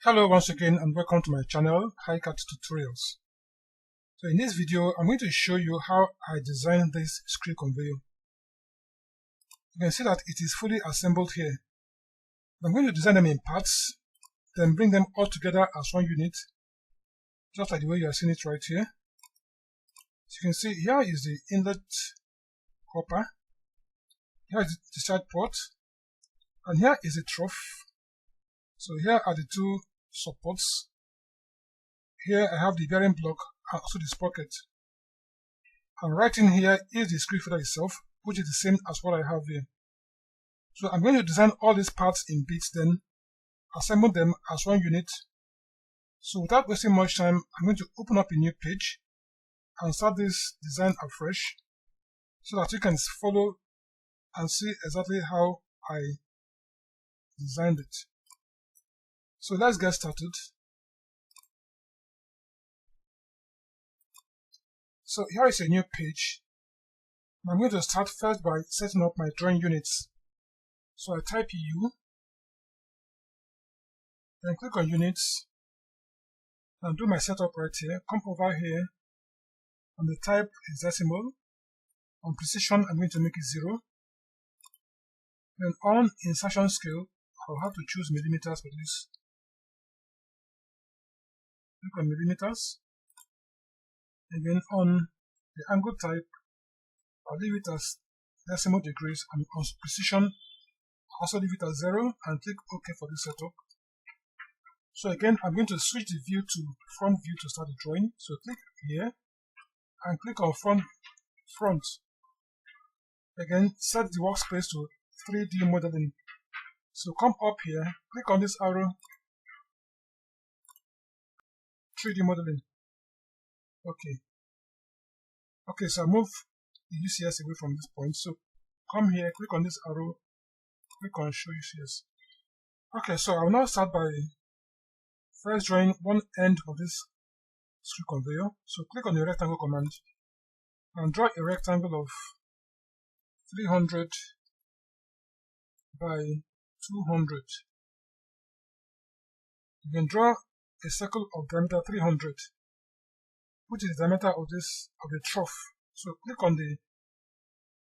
Hello once again and welcome to my channel, HiCat Tutorials. So in this video, I'm going to show you how I designed this screw conveyor. You can see that it is fully assembled here. I'm going to design them in parts, then bring them all together as one unit, just like the way you are seeing it right here. So you can see here is the inlet hopper, here is the discharge port, and here is the trough. So here are the two supports. Here I have the bearing block and also the sprocket. And right in here is the screw feeder itself, which is the same as what I have here. So I'm going to design all these parts in bits, then assemble them as one unit. So without wasting much time, I'm going to open up a new page and start this design afresh so that you can follow and see exactly how I designed it. So let's get started. So here is a new page. I'm going to start first by setting up my drawing units. So I type U, then click on Units, and do my setup right here. Come over here, and the type is decimal. On precision, I'm going to make it 0. Then on insertion scale, I'll have to choose millimeters for this. Click on millimeters. Again, on the angle type, I'll leave it as decimal degrees, and on precision, also leave it as 0 and click OK for this setup. So again, I'm going to switch the view to front view to start the drawing. So click here and click on front. Again, set the workspace to 3D modeling. So come up here, click on this arrow, 3D modeling. Okay, so I move the UCS away from this point. So come here, click on this arrow, click on show UCS. Okay, so I'll now start by first drawing one end of this screw conveyor. So click on the rectangle command and draw a rectangle of 300 by 200. You can draw a circle of diameter 300, which is the diameter of the trough. So click on the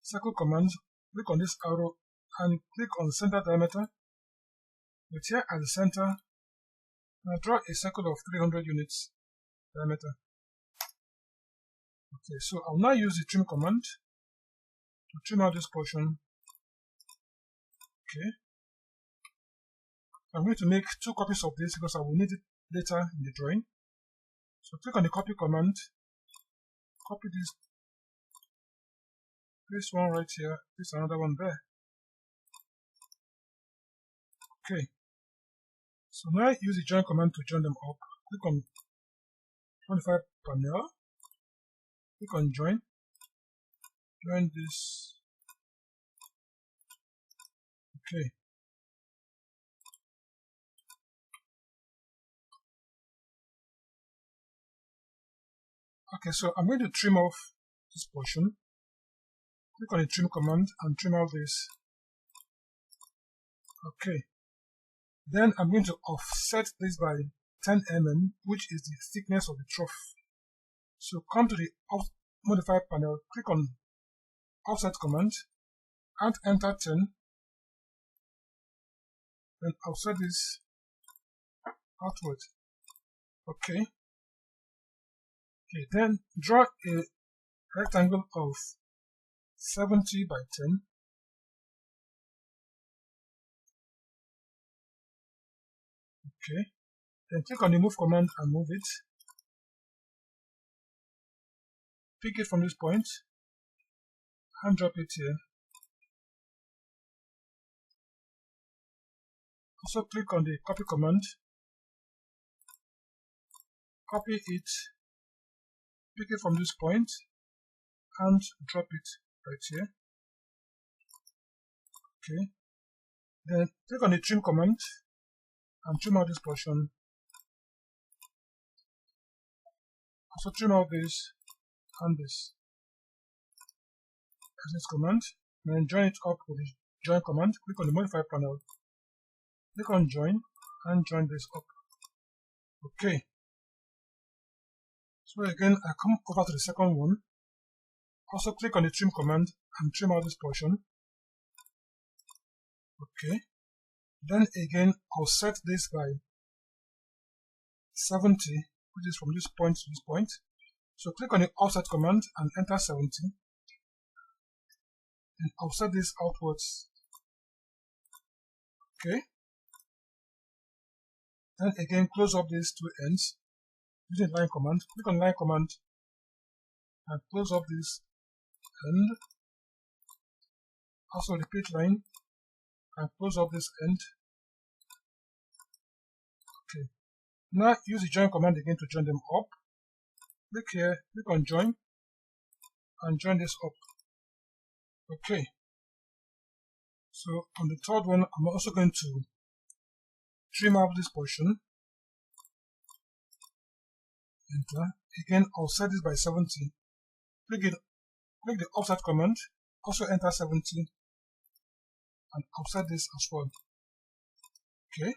circle command, click on this arrow, and click on center diameter. But here at the center, now draw a circle of 300 units diameter. Okay, so I'll now use the trim command to trim out this portion. Okay. I'm going to make 2 copies of this because I will need it later in the drawing. So click on the copy command, copy this, place one right here, place another one there. Okay. So now use the join command to join them up. Click on modify panel, click on join this. Okay. Okay, so I'm going to trim off this portion. Click on the trim command and trim out this. Okay. Then I'm going to offset this by 10 mm, which is the thickness of the trough. So come to the modify panel, click on offset command and enter 10. Then offset this outward. Okay. Okay, then draw a rectangle of 70 by 10. Okay, then click on the move command and move it. Pick it from this point and drop it here. Also click on the copy command, copy it, pick it from this point and drop it right here. Okay, then click on the trim command and trim out this portion. Also trim out this and this. Press this command, and then join it up with the join command. Click on the modify panel, click on join and join this up. Okay. So again, I come over to the second one. Also click on the trim command and trim out this portion. Okay. Then again, I'll set this by 70, which is from this point to this point. So click on the offset command and enter 70. And offset this outwards. Okay. Then again, close up these two ends using line command. Click on line command and close up this end. Also repeat line and close up this end. Okay. Now use the join command again to join them up. Click here, click on join and join this up. Okay. So on the third one, I'm also going to trim out this portion. Enter. Again, I'll set this by 70. Click the offset command. Also enter 70 and offset this as well. Okay.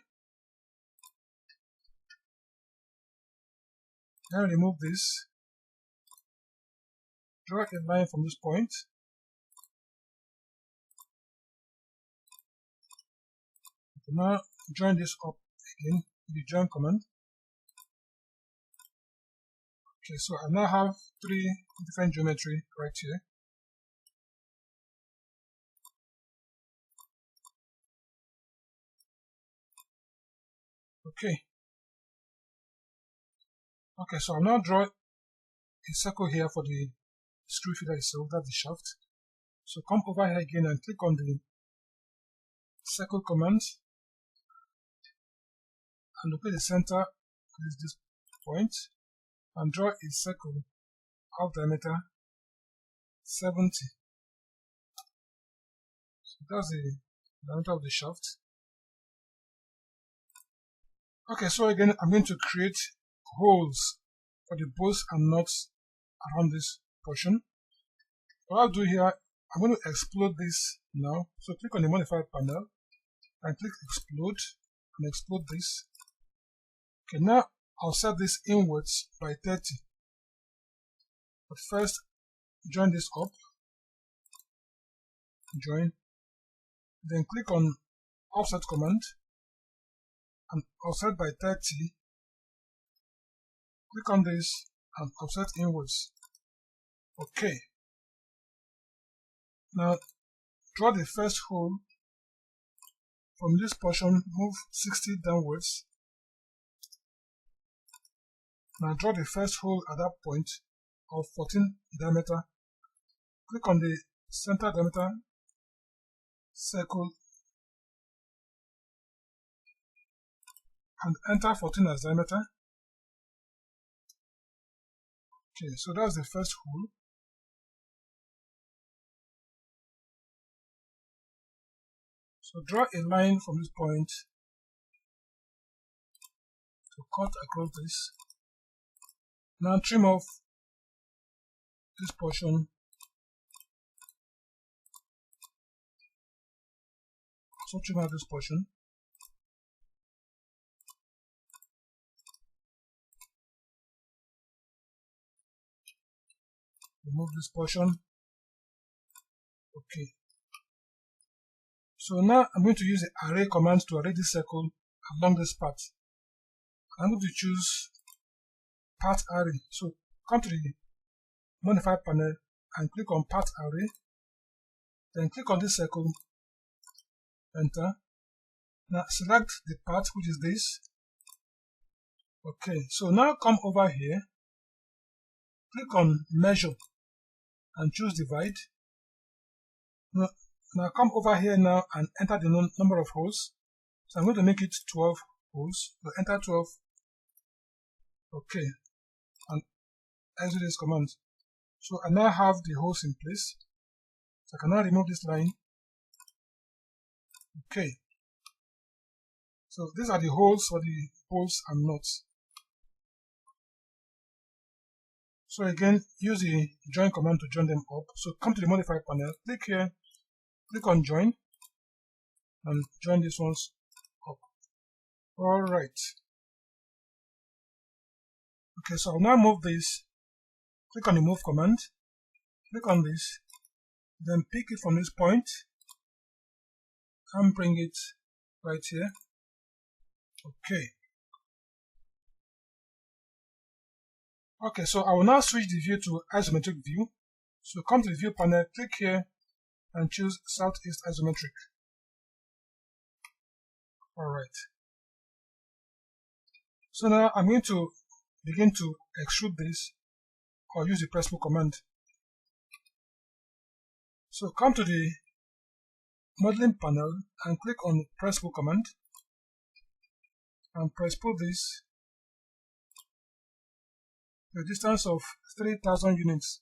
Then remove this. Draw a line from this point. Now join this up again with the join command. Okay, so I now have 3 different geometry right here. Okay. Okay, so I'll now draw a circle here for the screw feeder itself, that's the shaft. So come over here again and click on the circle command and locate the center is this point and draw a circle of diameter 70. So that's the diameter of the shaft. Okay, so again I'm going to create holes for the bolts and nuts around this portion. What I'll do here, I'm going to explode this now. So click on the modify panel and click explode and explode this. Okay, now I'll set this inwards by 30. But first, join this up. Join. Then click on offset command and offset by 30. Click on this and offset inwards. Okay. Now draw the first hole from this portion, move 60 downwards. Now draw the first hole at that point of 14 diameter. Click on the center diameter circle and enter 14 as diameter. Okay, so that's the first hole. So draw a line from this point to cut across this. Now trim off this portion. So trim out this portion. Remove this portion. Okay. So now I'm going to use the array command to array this circle along this path. I'm going to choose path array. So come to the modify panel and click on path array. Then click on this circle. Enter. Now select the path, which is this. Okay, so now come over here. Click on measure and choose divide. Now come over here now and enter the number of holes. So I'm going to make it 12 holes. So enter 12. Okay. And exit this command. So I now have the holes in place. So I can now remove this line. Okay. So these are the holes for the bolts and nuts. So again, use the join command to join them up. So come to the modify panel, click here, click on join, and join these ones up. Alright. Okay, so I'll now move this. Click on the move command, click on this, then pick it from this point and bring it right here. Okay. Okay, so I will now switch the view to isometric view. So come to the view panel, click here and choose Southeast Isometric. Alright. So now I'm going to begin to extrude this or use the press pull command. So come to the modeling panel and click on press pull command and press pull this to a distance of 3000 units.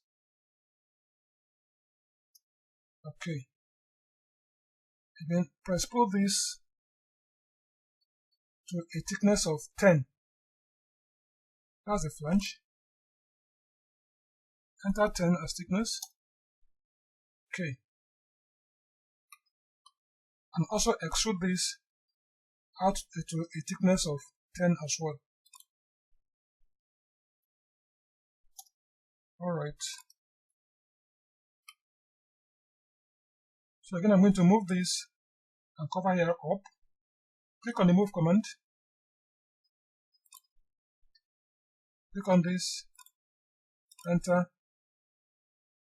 Okay. Again, press pull this to a thickness of 10. That's the flange. Enter 10 as thickness. Okay. And also extrude this out to a thickness of 10 as well. Alright. So again, I'm going to move this and cover here up. Click on the move command. Click on this, enter,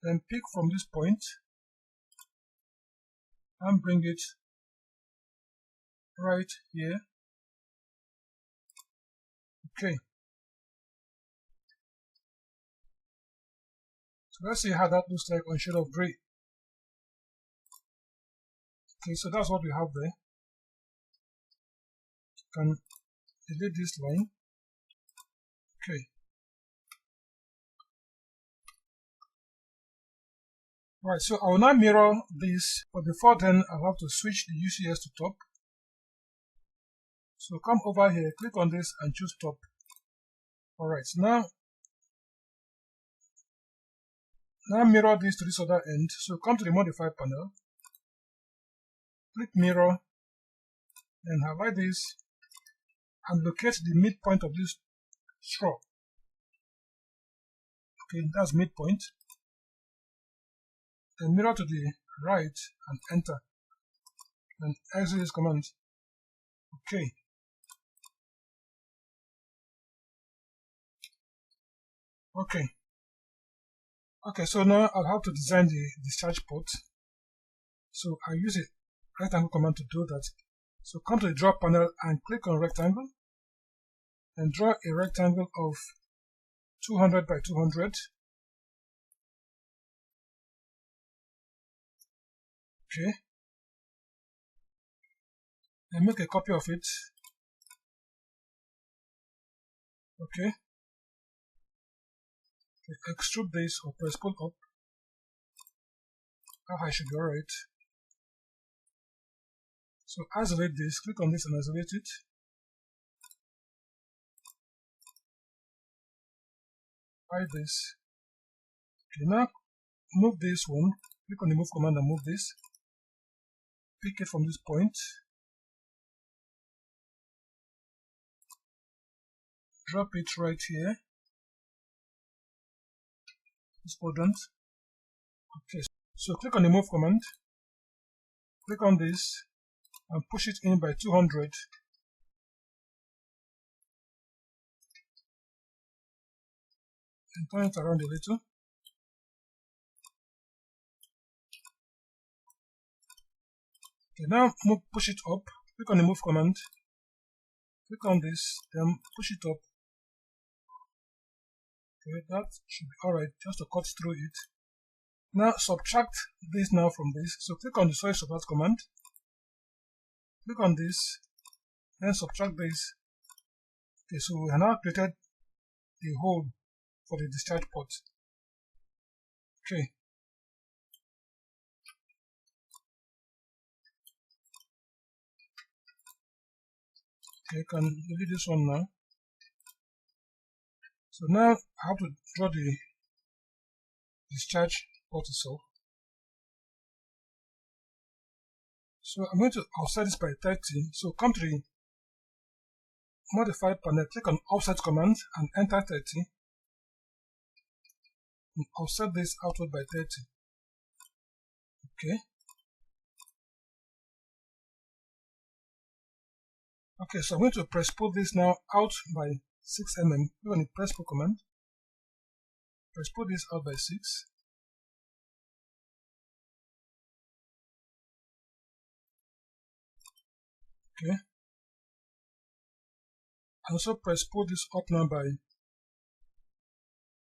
then pick from this point and bring it right here. Okay. So let's see how that looks like on shade of gray. Okay, so that's what we have there. You can delete this line. Okay. Right, so I will now mirror this, but before then I'll have to switch the UCS to top. So come over here, click on this and choose top. Alright, so now mirror this to this other end. So come to the modify panel, click mirror, then highlight this and locate the midpoint of this straw. Okay, that's midpoint. Then mirror to the right and enter. And exit this command. Okay. Okay, so now I'll have to design the discharge port. So I use a rectangle command to do that. So come to the draw panel and click on rectangle and draw a rectangle of 200 by 200. Okay. And make a copy of it. Okay. Extrude this or press pull up. How high should go, right? So isolate this, click on this and isolate it. Hide this. Okay, now move this one, click on the move command and move this. Pick it from this point. Drop it right here. This quadrant. Okay, so click on the move command, click on this and push it in by 200. And turn it around a little. Okay, now push it up, click on the move command, click on this, then push it up. Okay, that should be alright, just to cut through it. Now subtract this now from this. So click on the solid subtract command. Click on this, then subtract this. Okay, so we have now created the hole for the discharge port. Okay. Okay, you can delete this one now. So now I have to draw the discharge port itself. So I'm going to offset this by 30. So come to the modify panel, click on offset command and enter 30. And offset this outward by 30. Okay. Okay, so I'm going to press pull this now out by 6 mm. Click on the press pull command. Press pull this out by 6. Okay. And also press pull this up now by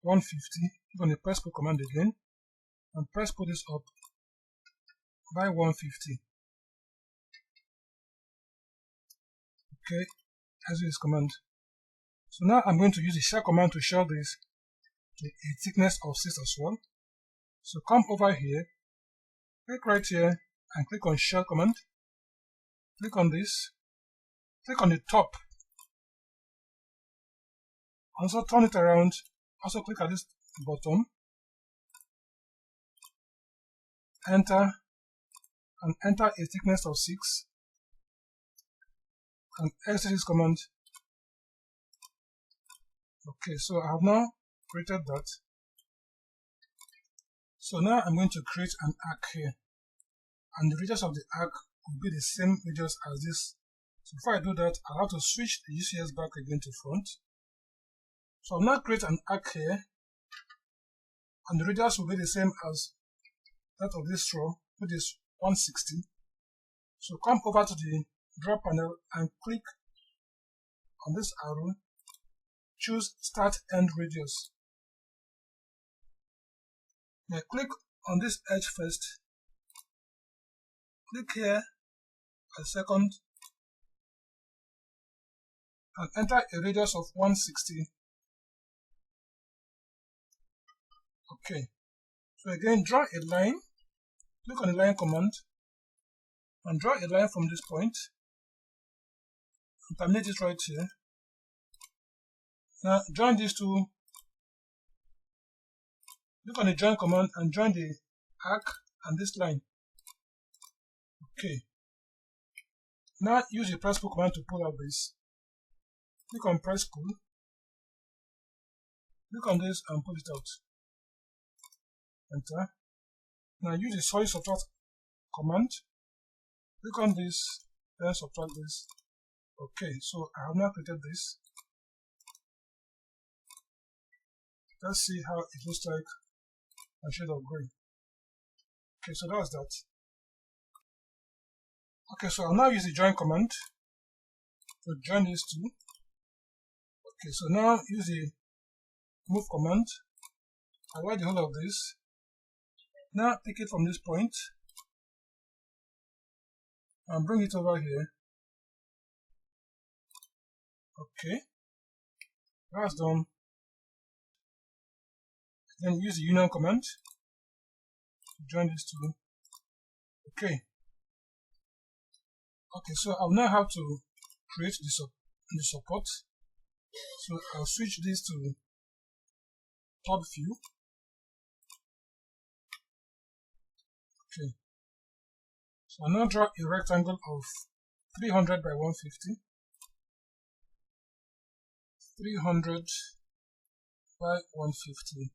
150. Click on the press pull command again. And press pull this up by 150. Okay, execute this command. So now I'm going to use the shell command to shell this to a thickness of 6 as well. So come over here, click right here and click on shell command. Click on this, click on the top. Also turn it around, also click at this bottom. Enter and enter a thickness of 6 and execute this command. Okay, so I have now created that. So now I'm going to create an arc here, and the radius of the arc will be the same radius as this. So before I do that, I'll have to switch the UCS back again to front. So I'll now create an arc here, and the radius will be the same as that of this row, which is 160. So come over to the draw panel and click on this arrow, choose start end radius. Now click on this edge first, click here a second and enter a radius of 160. Okay, so again draw a line, click on the line command and draw a line from this point and terminate it right here. Now join these two, click on the join command and join the arc and this line. Okay, now use the press pull command to pull out this. Click on press pull, click on this and pull it out. Enter. Now use the solid subtract command, click on this, then subtract this. Okay, so I have now created this. Let's see how it looks like a shade of gray. Okay, so that's that. Okay, so I'll now use the join command to join these two. Okay, so now use the move command, highlight the whole of this. Now take it from this point and bring it over here. Okay, that's done. Then use the union command to join these two. Okay. Okay, so I'll now have to create the support. So I'll switch this to top view. Okay. So I'll now draw a rectangle of 300 by 150. 300 by 150.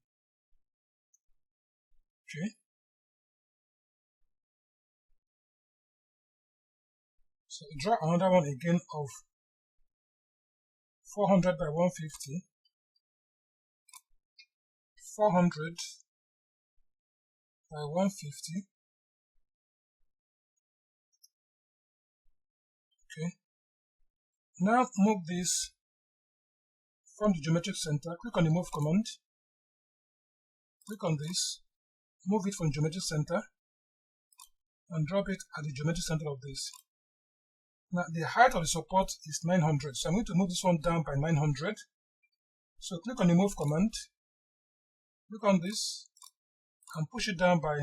Okay. So draw another one again of 400 by 150. 400 by 150. Okay. Now move this from the geometric center. Click on the move command. Click on this. Move it from geometric center and drop it at the geometric center of this. Now the height of the support is 900, so I'm going to move this one down by 900. So click on the move command, click on this and push it down by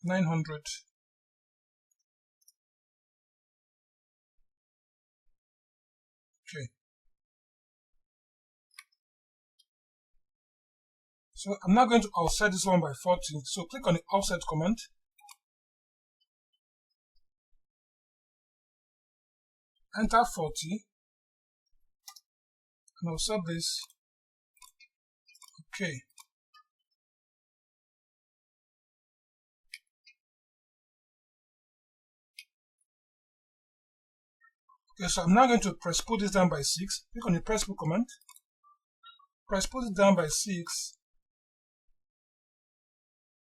900. Okay. So I'm now going to offset this one by 40. So click on the offset command. Enter 40. and I'll set this. Okay. Okay, so I'm now going to press pull this down by 6. Click on the press pull command. Press pull it down by 6.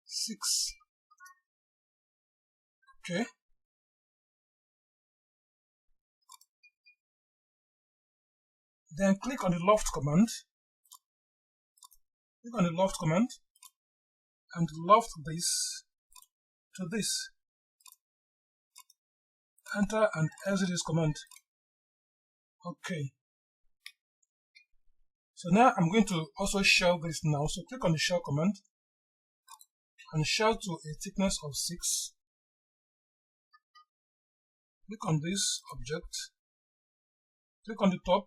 6. Okay. Then click on the loft command. Click on the loft command and loft this to this. Enter and exit this command. Okay. So now I'm going to also shell this now. So click on the shell command and shell to a thickness of 6. Click on this object. Click on the top.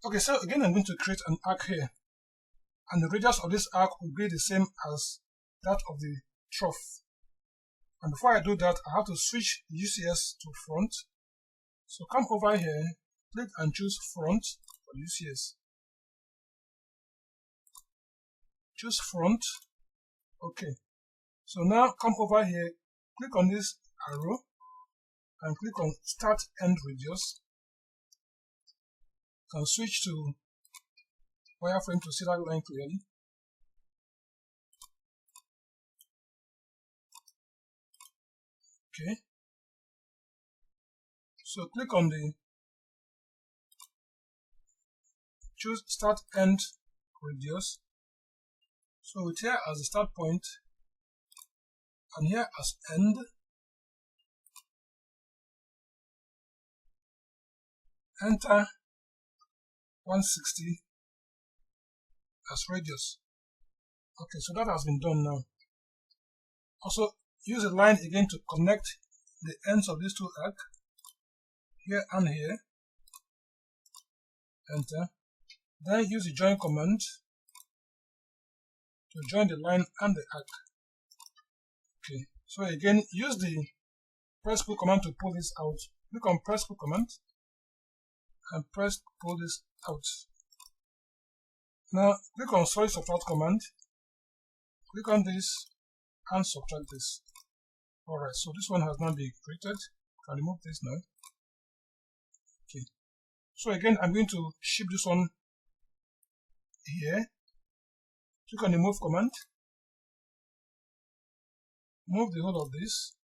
Okay, so again I'm going to create an arc here. And the radius of this arc will be the same as that of the trough. And before I do that, I have to switch the UCS to front. So come over here, click and choose front for UCS. Choose front. Okay. So now come over here, click on this arrow and click on start end radius. And switch to wireframe to see that line clearly. Okay. So click on the choose start end radius. So with here as the start point and here as end. Enter 160 as radius. Okay, so that has been done now. Also use a line again to connect the ends of these two arcs, here and here. Enter. Then use the join command to join the line and the arc. Okay, so again use the press pull command to pull this out. Click on press pull command and press pull this out. Now click on solid subtract command. Click on this and subtract this. Alright, so this one has now been created. Can remove this now. Okay. So again I'm going to ship this one here. Click on the move command. Move the whole of this.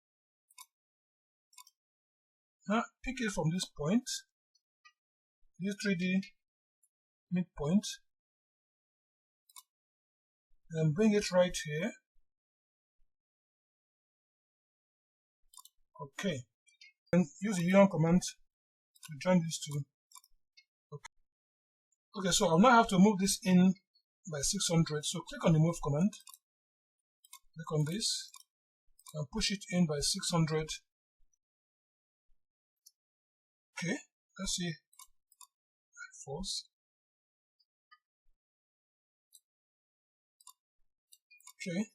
Now pick it from this point, this 3D midpoint, then bring it right here. Okay. And use the union command to join these two. Okay, so I'll now have to move this in by 600. So click on the move command. Click on this and push it in by 600. Okay, let's see. Force. Okay.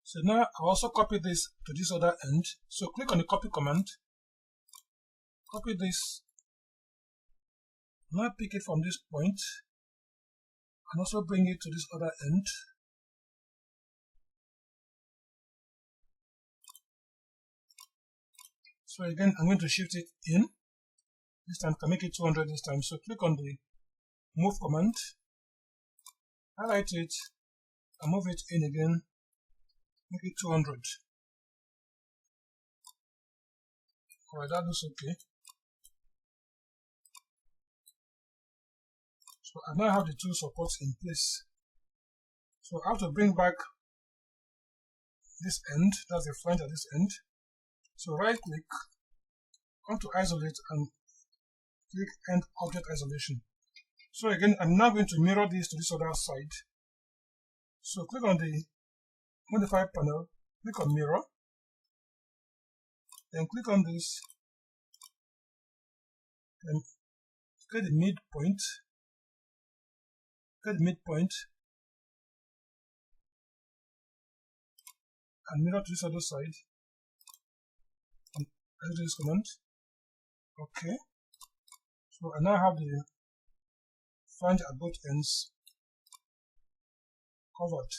So now I'll also copy this to this other end. So click on the copy command. Copy this. Now pick it from this point and also bring it to this other end. So again, I'm going to shift it in. This time can make it 200 this time. So click on the move command, highlight it, and move it in again. Make it 200. Alright, that looks okay. So I now have the two supports in place. So I have to bring back this end, that's the flange at this end. So right click, come to isolate and click end object isolation. So again, I'm now going to mirror this to this other side. So click on the modify panel, click on mirror, then click on this, and get the midpoint, and mirror to this other side. And let's do this command. Okay. So I now have the flange at both ends covered.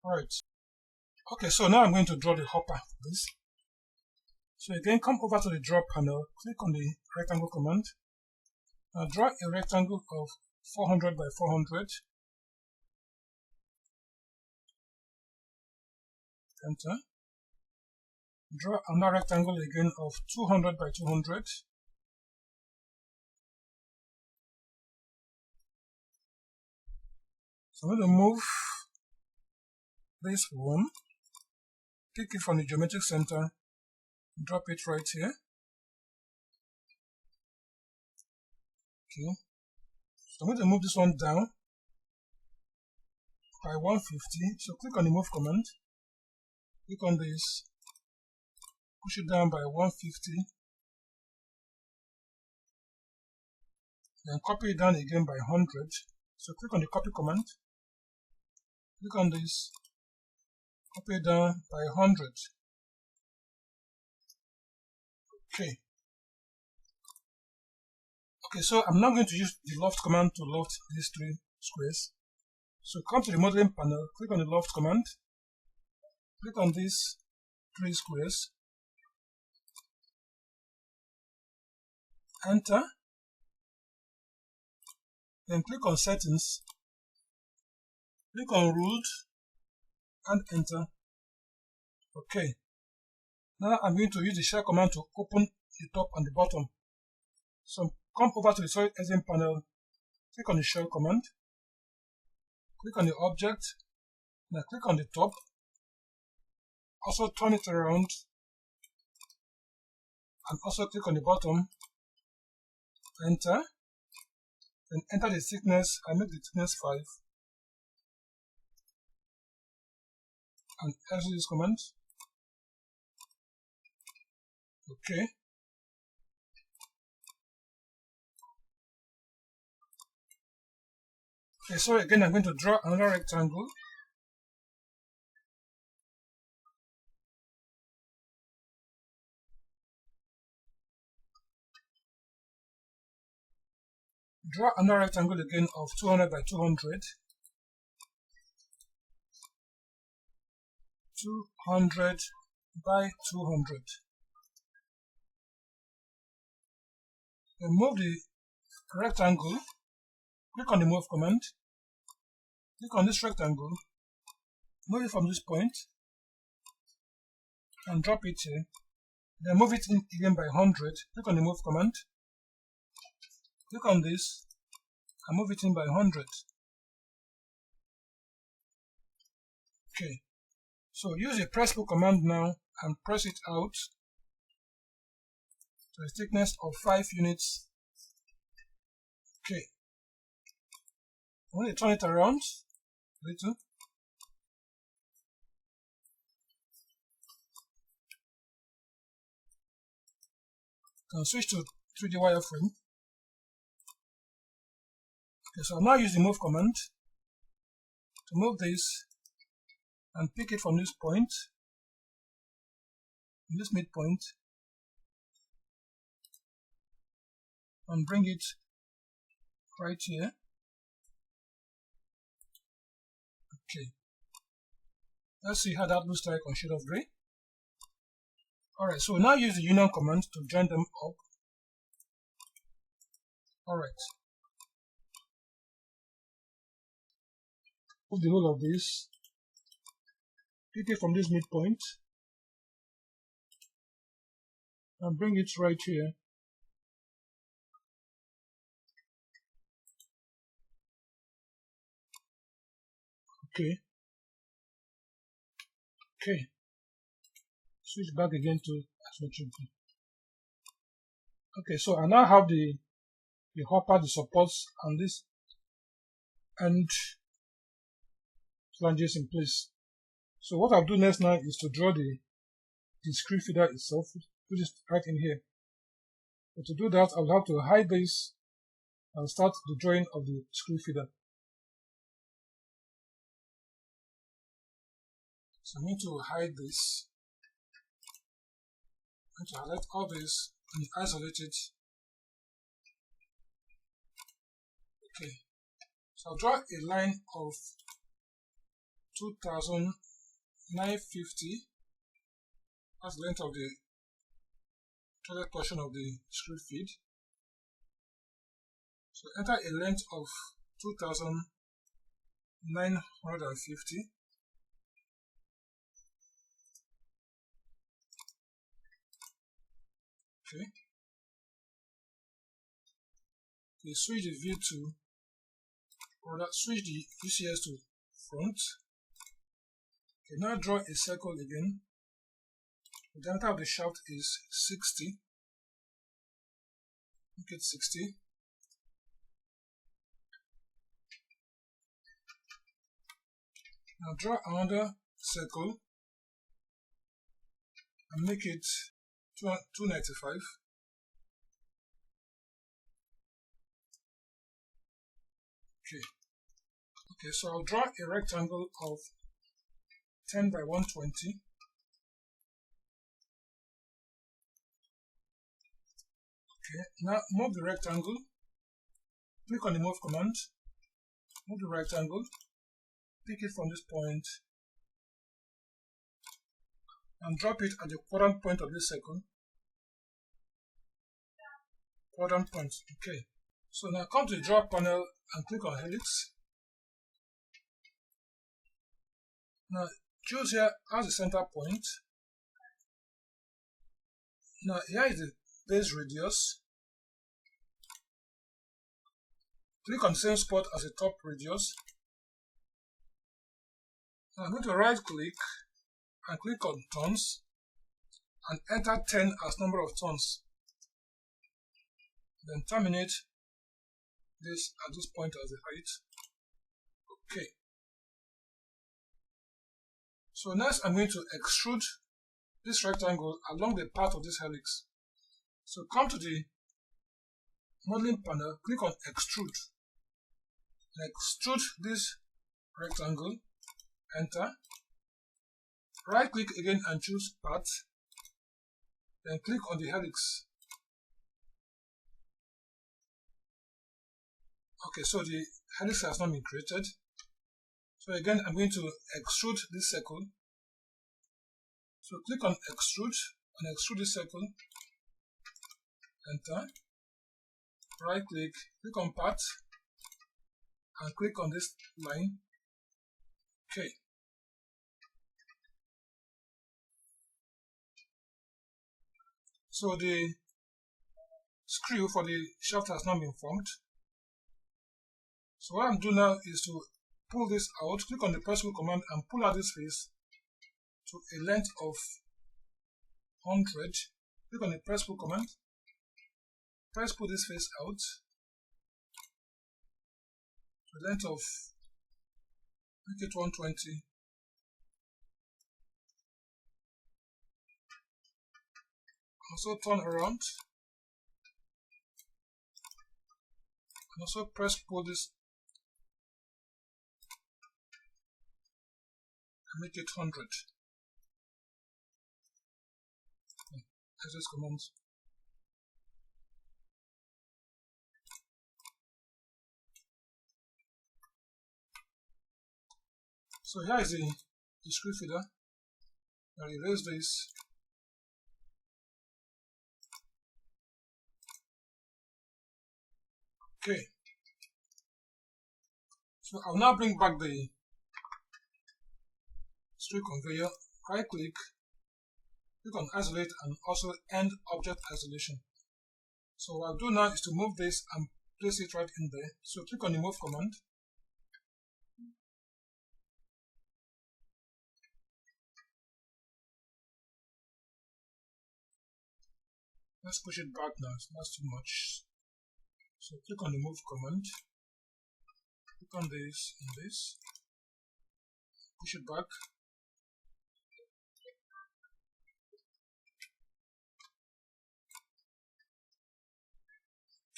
Alright. Okay, so now I'm going to draw the hopper for this. So again, come over to the draw panel, click on the rectangle command. Now draw a rectangle of 400 by 400. Enter. Draw another rectangle again of 200 by 200. So I'm going to move this one, pick it from the geometric center, drop it right here. Okay. So I'm going to move this one down by 150. So click on the move command, click on this, push it down by 150, then copy it down again by 100. So click on the copy command, click on this, copy it down by 100. Okay. Okay, so I'm now going to use the loft command to loft these three squares. So come to the modeling panel, click on the loft command, click on these three squares, enter, then click on settings, click on ruled, and enter. Okay. Now I'm going to use the shell command to open the top and the bottom. So come over to the solid edging panel, click on the shell command, click on the object, now click on the top, also turn it around, and also click on the bottom, enter, then enter the thickness, I make the thickness 5, and execute this command. Okay. Okay, so again I'm going to draw another rectangle. Draw another rectangle again of 200 by 200. 200 by 200. Then move the rectangle, click on the move command, click on this rectangle, move it from this point, and drop it here. Then move it in again by 100, click on the move command, click on this, and move it in by 100. Okay, so use the press pull command now and press it out to a thickness of 5 units. Okay, I'm going to turn it around a little. Can switch to 3D wireframe. Okay, so I'll now use the move command to move this and pick it from this point, this midpoint, and bring it right here. Okay, let's see how that looks like on shade of gray. Alright, so now use the union command to join them up. Alright, move the whole of this, pick it from this midpoint, and bring it right here. Okay. Okay. Switch back again to isometry. Okay, so I now have the hopper, the supports, and this end flanges in place. So what I'll do next now is to draw the screw feeder itself, put it right in here. But to do that, I'll have to hide this and start the drawing of the screw feeder. So I'm going to hide this. I'm going to highlight all this and isolate it. Okay. So I'll draw a line of 2,950. That's the length of the total portion of the screw feed. So enter a length of 2,950. Okay. We switch the view to, or switch the UCS to front. Okay, now draw a circle again. The diameter of the shaft is 60. Make it 60. Now draw another circle and make it 295. Okay, so I'll draw a rectangle of 10 by 120. Okay, now move the rectangle. Click on the move command. Move the rectangle. Pick it from this point and drop it at the quadrant point of this circle. Quadrant point. Okay. So now come to the draw panel and click on helix. Now choose here as the center point. Now here is the base radius. Click on the same spot as the top radius. Now I'm going to right click and click on turns and enter 10 as number of turns. Then terminate this at this point as the height. Okay. So next I'm going to extrude this rectangle along the path of this helix. So come to the modeling panel, click on extrude. And extrude this rectangle, enter. Right click again and choose path. Then click on the helix. Okay, so the helix has not been created. So again, I'm going to extrude this circle. So click on extrude and extrude this circle. Enter. Right click, click on path, and click on this line. Okay. So the screw for the shaft has not been formed. So what I'm doing now is to pull this out, click on the press pull command and pull out this face to a length of 100. Click on the press pull command, press pull this face out to a length of, make it 120. Also turn around and also press pull this and make it 100. Access commands. So here is the screw feeder. I'll erase this. Okay. So I'll now bring back the screw conveyor. Right click, click on isolate and also end object isolation. So what I'll do now is to move this and place it right in there. So click on the move command. Let's push it back now, that's too much. So click on the move command, click on this and this, push it back.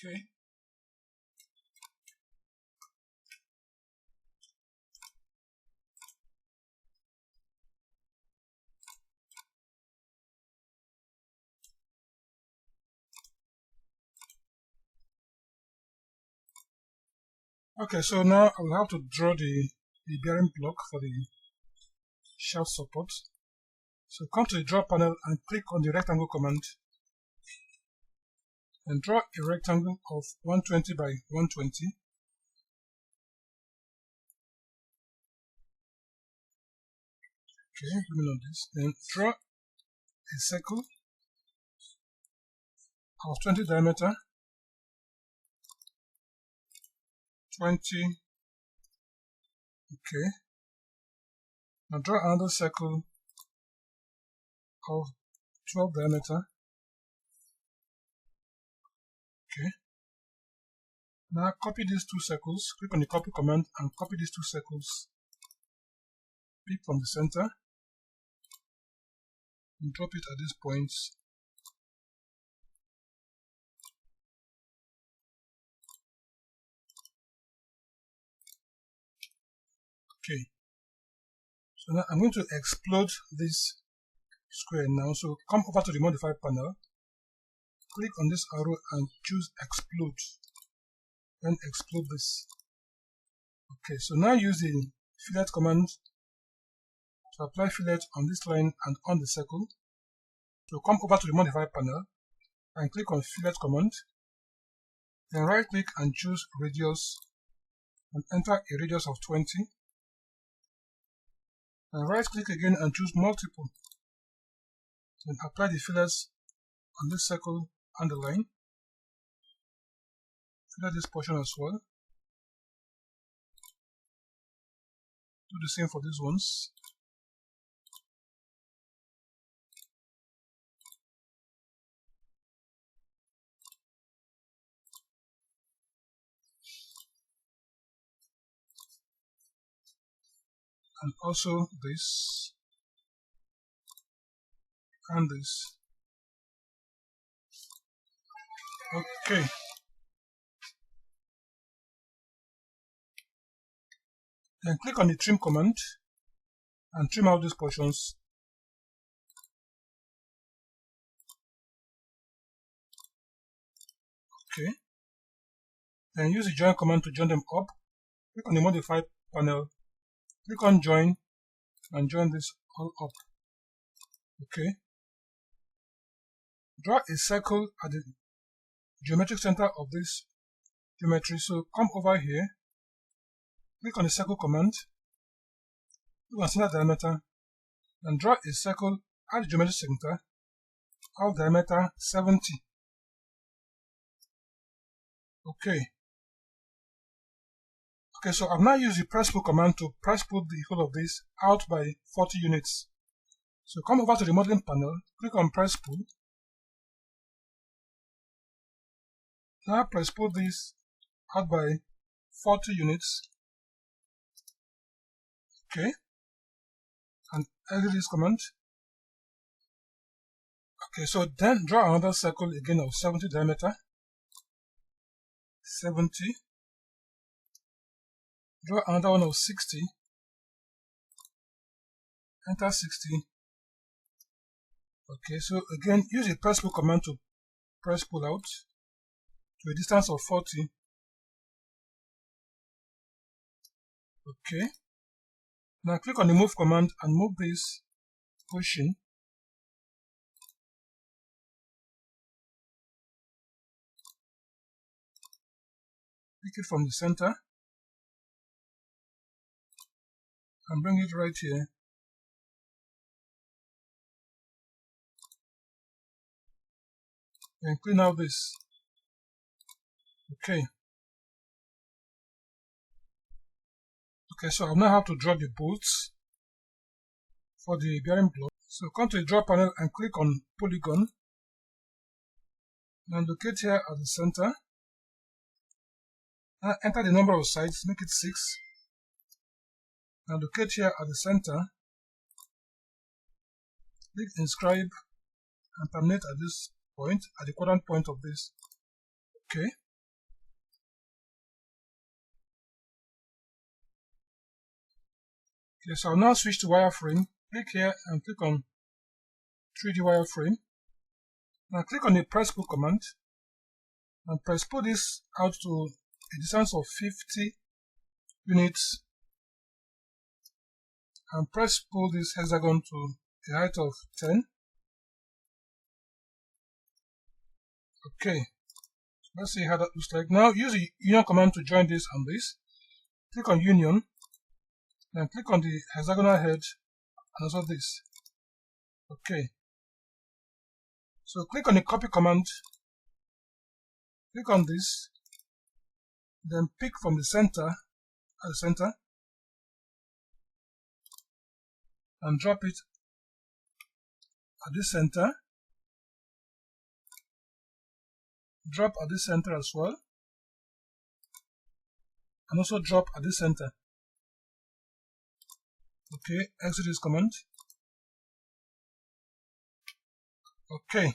Okay. Okay, so now I will have to draw the bearing block for the shaft support. So come to the draw panel and click on the rectangle command and draw a rectangle of 120 by 120. Okay, zoom in on this. Then draw a circle of 20 diameter, 20. Okay. Now draw another circle of 12 diameter. Okay. Now copy these two circles. Click on the copy command and copy these two circles. Pick from the center and drop it at these points. Okay. So now I'm going to explode this square now. So come over to the modify panel, click on this arrow and choose explode. Then explode this. Okay, so now use the fillet command to apply fillet on this line and on the circle. So come over to the modify panel and click on fillet command. Then right click and choose radius and enter a radius of 20. And right click again and choose multiple. Then apply the fillets on this circle and the line. Fillet this portion as well. Do the same for these ones. And also this and this. Okay. Then click on the trim command and trim out these portions. Okay. Then use the join command to join them up. Click on the modify panel, click on join and join this all up. Okay. Draw a circle at the geometric center of this geometry. So come over here, click on the circle command, click on center diameter, and draw a circle at the geometric center of diameter 70. Okay. Okay, so I've now used the press pull command to press pull the whole of this out by 40 units. So come over to the modeling panel, click on press pull. Now press pull this out by 40 units. Okay. And exit this command. Okay, so then draw another circle again of 70 diameter. 70. Draw another one of 60. Enter 60. Okay, so again use the press pull command to press pull out to a distance of 40. Okay. Now click on the move command and move this portion. Pick it from the center and bring it right here. And clean out this. Okay. Okay, so I now have to draw the bolts for the bearing block. So come to the draw panel and click on polygon and locate here at the center. Now enter the number of sides, make it 6. And locate here at the center. Click inscribe and terminate at this point, at the quadrant point of this. Okay. Okay, so I'll now switch to wireframe. Click here and click on 3D wireframe. Now click on the press pull command and press pull this out to a distance of 50 units and press pull this hexagon to a height of 10. Okay, so let's see how that looks like. Now use the union command to join this and this. Click on union, then click on the hexagonal head and also this. Okay, so click on the copy command, click on this, then pick from the center at the center and drop it at this center, drop at this center as well, and also drop at this center. Okay, exit this command. Okay,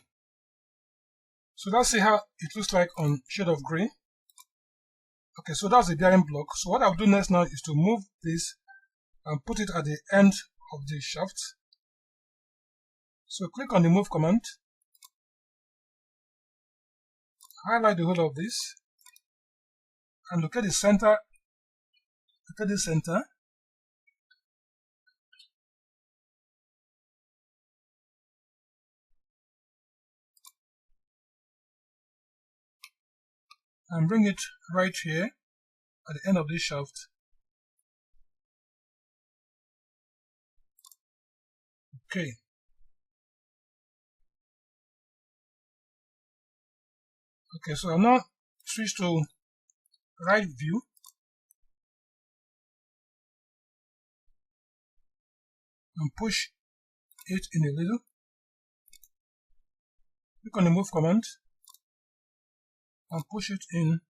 so let's see how it looks like on shade of gray. Okay, so that's the bearing block. So what I'll do next now is to move this and put it at the end of the shaft. So click on the move command, highlight the whole of this, and look at the center. Look at the center. And bring it right here at the end of this shaft. Okay. Okay, so I'll now switch to right view. And push it in a little. Click on the move command and push it in.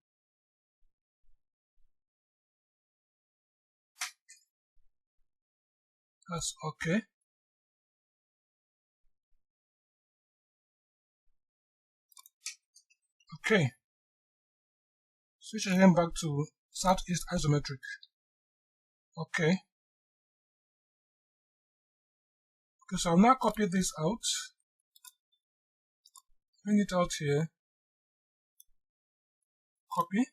That's okay. Okay. Switch again back to southeast isometric. Okay. Okay, so I'll now copy this out. Bring it out here. Copy.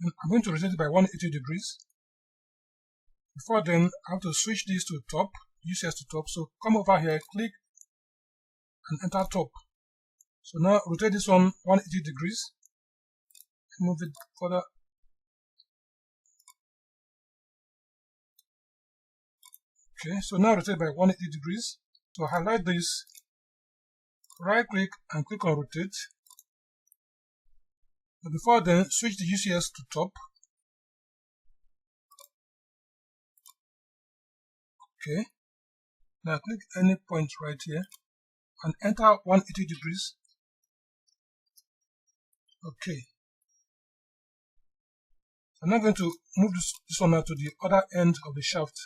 And I'm going to rotate it by 180 degrees. Before then, I have to switch this to top, UCS to top. So come over here, click, and enter top. So now rotate this one 180 degrees. Move it further. Okay, so now rotate by 180 degrees. So highlight this, right click and click on rotate. But before then, switch the UCS to top. Okay, now click any point right here and enter 180 degrees. Okay, I'm now going to move this one now to the other end of the shaft.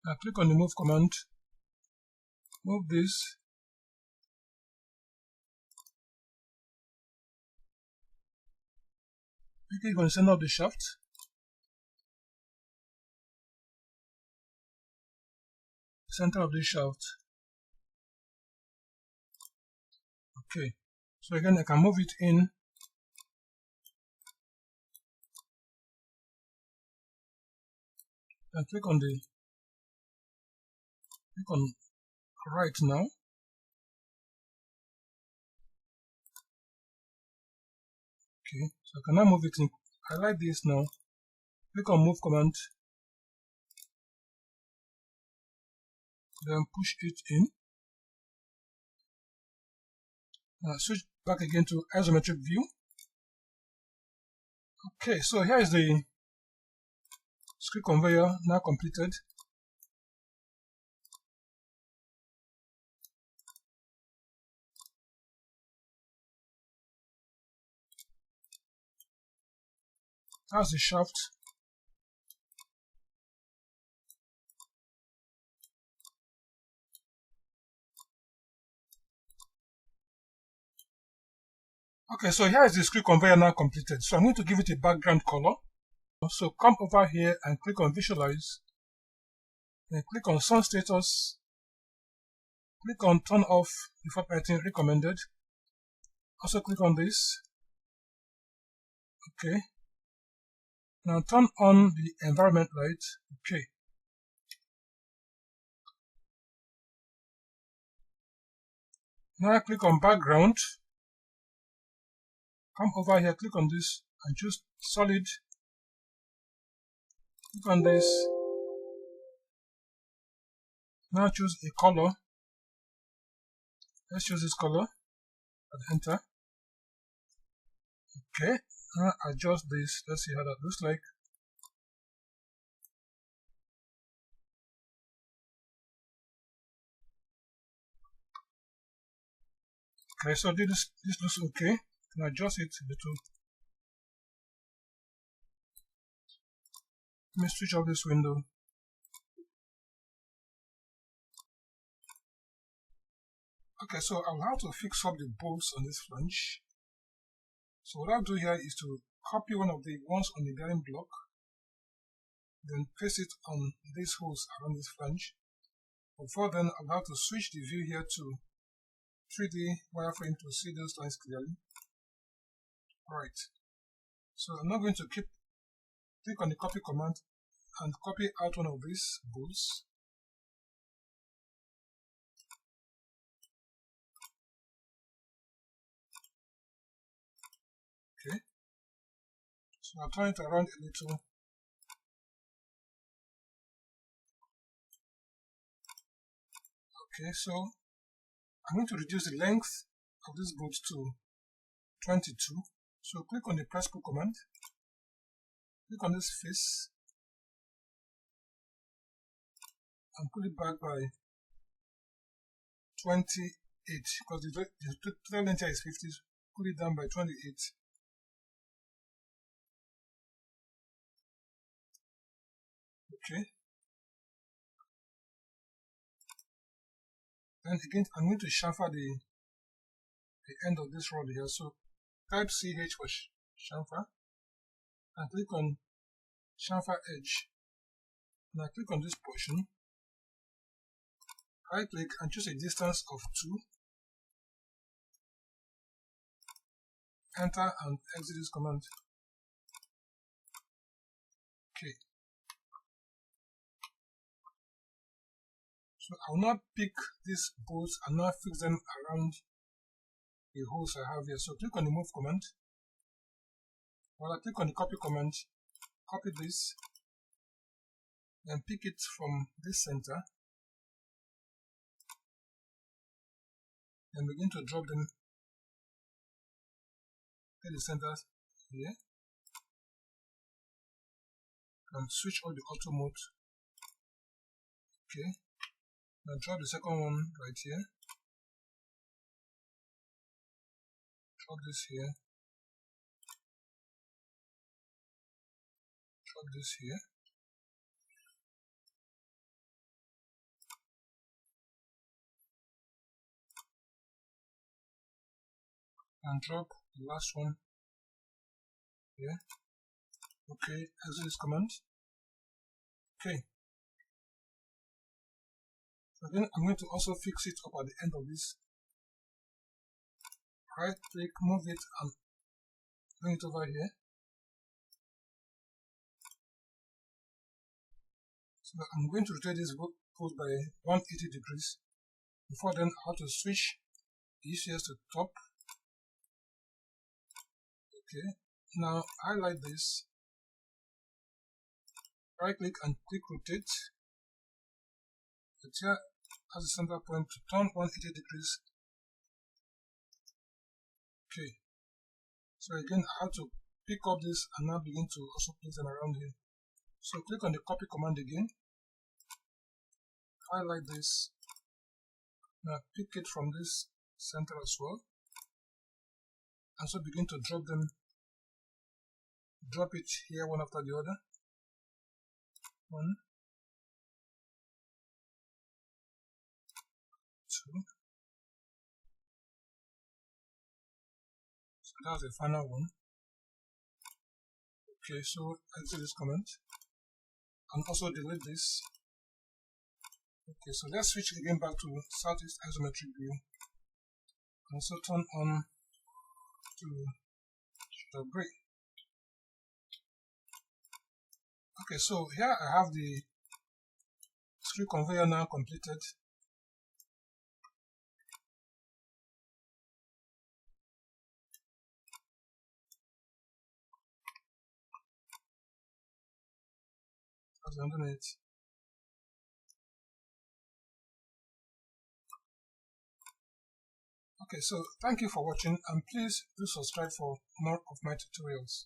Now click on the move command, move this, click on the center of the shaft, center of the shaft. Okay, so again I can move it in. And click on right now. Okay, so I can now move it in. Highlight this now. Click on move command. Then push it in. Now switch back again to isometric view. Okay, so here is the screw conveyor now completed. That's the shaft. Okay, so here is the screw conveyor now completed. So I'm going to give it a background color. So come over here and click on visualize. Then click on sun status. Click on turn off before painting recommended. Also click on this. Okay. Now turn on the environment light. Okay. Now click on background. Come over here, click on this and choose solid. Click on this. Now choose a color. Let's choose this color and enter. Okay. Now adjust this. Let's see how that looks like. Okay, so this looks okay. You can adjust it a little. Let me switch off this window. Okay, so I'll have to fix up the bolts on this flange. So what I'll do here is to copy one of the ones on the bearing block, then paste it on these holes around this flange. Before then, I'll have to switch the view here to 3D wireframe to see those lines clearly. Alright, so I'm now going to click on the copy command and copy out one of these bolts. Okay, so I'll turn it around a little. Okay, so I'm going to reduce the length of this bolt to 22. So click on the press pull command, click on this face, and pull it back by 28 because the total length here is 50. Pull it down by 28. Okay. Then again, I'm going to chamfer the end of this rod here. So type CH for chamfer and click on chamfer edge. Now click on this portion, right click and choose a distance of 2. Enter and exit this command. Okay. So I will now pick these bolts and now fix them around the holes I have here. So click on the move command. While I click on the copy command, copy this, then pick it from this center, then begin to drop them at the center here, and switch on the auto mode. Okay, now drop the second one right here, drop this here, drop this here, and drop the last one here. Okay, exit this command. Okay, so then I'm going to also fix it up at the end of this. Right click, move it and bring it over here. So I'm going to rotate this bolt by 180 degrees. Before then, I have to switch the ECS to top. Okay, now highlight this, right click and click rotate. It here has a center point to turn 180 degrees. Okay, so again I have to pick up this and now begin to also place them around here. So click on the copy command again, highlight this, now pick it from this center as well, and so begin to drop them, drop it here one after the other. 1, 2. So That's the final one. Okay, so exit this comment and also delete this. Okay, so let's switch again back to Southeast isometric view and also turn on to the brake. Okay, so here I have the screw conveyor now completed. As underneath. Okay, so thank you for watching and please do subscribe for more of my tutorials.